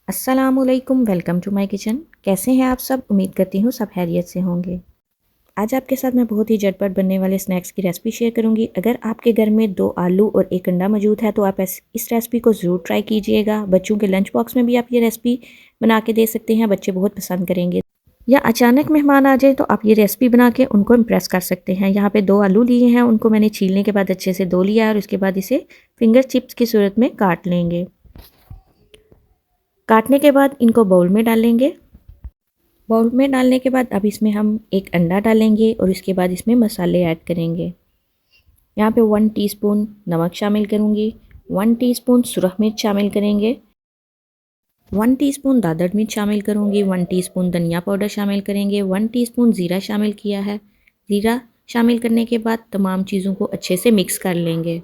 अस्सलामुअलैकुम, welcome to my kitchen. कैसे हैं आप सब? उम्मीद करती हूँ सब खैरियत से होंगे। आज आपके साथ मैं बहुत ही झटपट बनने वाले स्नैक्स की रेसिपी शेयर करूँगी। अगर आपके घर में 2 आलू और 1 अंडा मौजूद है तो आप इस रेसिपी को ज़रूर ट्राई कीजिएगा। बच्चों के लंच बॉक्स में भी आप ये रेसिपी बना के दे सकते हैं, बच्चे बहुत पसंद करेंगे। या अचानक मेहमान आ जाए तो आप ये रेसिपी बना के उनको इम्प्रेस कर सकते हैं। यहाँ पे 2 आलू लिए हैं, उनको मैंने छीलने के बाद अच्छे से धो लिया और उसके बाद इसे फिंगर चिप्स की सूरत में काट लेंगे। काटने के बाद इनको बाउल में डालेंगे। बाउल में डालने के बाद अब इसमें हम 1 अंडा डालेंगे और इसके बाद इसमें मसाले ऐड करेंगे। यहाँ पे 1 टीस्पून नमक शामिल करूँगी, 1 टीस्पून सुरख मिर्च शामिल करेंगे, 1 टीस्पून दादड़ मिर्च शामिल करूँगी, 1 टीस्पून धनिया पाउडर शामिल करेंगे, 1 टीस्पून ज़ीरा शामिल किया है। ज़ीरा शामिल करने के बाद तमाम चीज़ों को अच्छे से मिक्स कर लेंगे।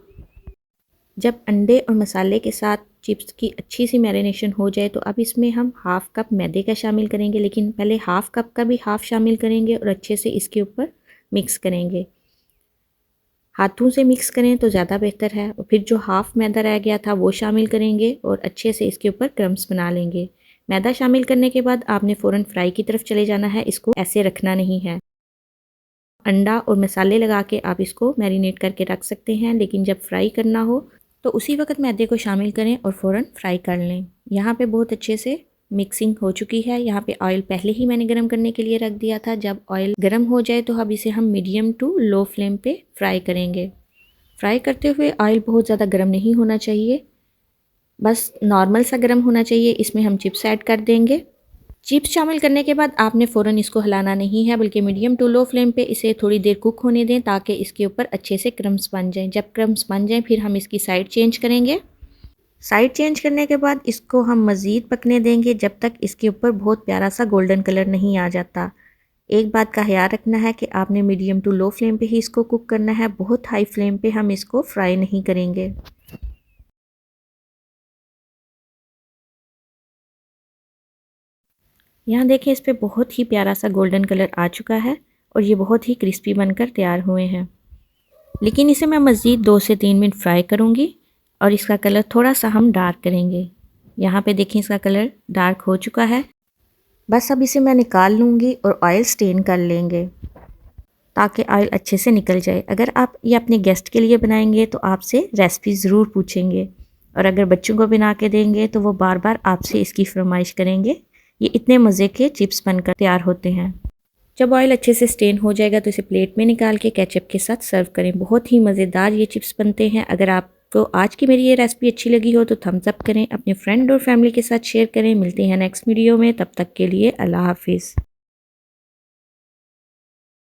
जब अंडे और मसाले के साथ चिप्स की अच्छी सी मैरिनेशन हो जाए तो अब इसमें हम हाफ़ कप मैदे का शामिल करेंगे, लेकिन पहले हाफ़ कप का भी हाफ़ शामिल करेंगे और अच्छे से इसके ऊपर मिक्स करेंगे। हाथों से मिक्स करें तो ज़्यादा बेहतर है। और फिर जो हाफ़ मैदा रह गया था वो शामिल करेंगे और अच्छे से इसके ऊपर क्रम्स बना लेंगे। मैदा शामिल करने के बाद आपने फ़ौरन फ्राई की तरफ चले जाना है, इसको ऐसे रखना नहीं है। अंडा और मसाले लगा के आप इसको मैरिनेट करके रख सकते हैं, लेकिन जब फ्राई करना हो तो उसी वक्त मैदे को शामिल करें और फ़ौरन फ्राई कर लें। यहाँ पे बहुत अच्छे से मिक्सिंग हो चुकी है। यहाँ पे ऑयल पहले ही मैंने गरम करने के लिए रख दिया था। जब ऑयल गरम हो जाए तो अब इसे हम मीडियम टू लो फ्लेम पे फ्राई करेंगे। फ्राई करते हुए ऑयल बहुत ज़्यादा गर्म नहीं होना चाहिए, बस नॉर्मल सा गर्म होना चाहिए। इसमें हम चिप्स ऐड कर देंगे। चिप्स शामिल करने के बाद आपने फ़ौरन इसको हिलाना नहीं है, बल्कि मीडियम टू लो फ्लेम पे इसे थोड़ी देर कुक होने दें ताकि इसके ऊपर अच्छे से क्रम्स बन जाएं। जब क्रम्स बन जाएं फिर हम इसकी साइड चेंज करेंगे। साइड चेंज करने के बाद इसको हम मज़ीद पकने देंगे जब तक इसके ऊपर बहुत प्यारा सा गोल्डन कलर नहीं आ जाता। एक बात का ख्याल रखना है कि आपने मीडियम टू लो फ्लेम पे ही इसको कुक करना है, बहुत हाई फ्लेम पे हम इसको फ्राई नहीं करेंगे। यहाँ देखें, इस पे बहुत ही प्यारा सा गोल्डन कलर आ चुका है और ये बहुत ही क्रिस्पी बनकर तैयार हुए हैं। लेकिन इसे मैं मज़ीद 2 से 3 मिनट फ्राई करूँगी और इसका कलर थोड़ा सा हम डार्क करेंगे। यहाँ पे देखें, इसका कलर डार्क हो चुका है। बस अब इसे मैं निकाल लूँगी और ऑयल स्टेन कर लेंगे ताकि ऑयल अच्छे से निकल जाए। अगर आप ये अपने गेस्ट के लिए बनाएंगे तो आपसे रेसिपी ज़रूर पूछेंगे, और अगर बच्चों को बना के देंगे तो वो बार बार आपसे इसकी फरमाइश करेंगे। ये इतने मज़े के चिप्स बनकर तैयार होते हैं। जब ऑयल अच्छे से स्टेन हो जाएगा तो इसे प्लेट में निकाल के केचप के साथ सर्व करें। बहुत ही मज़ेदार ये चिप्स बनते हैं। अगर आपको आज की मेरी ये रेसिपी अच्छी लगी हो तो थम्स अप करें, अपने फ्रेंड और फैमिली के साथ शेयर करें। मिलते हैं नेक्स्ट वीडियो में, तब तक के लिए अल्लाह हाफिज़।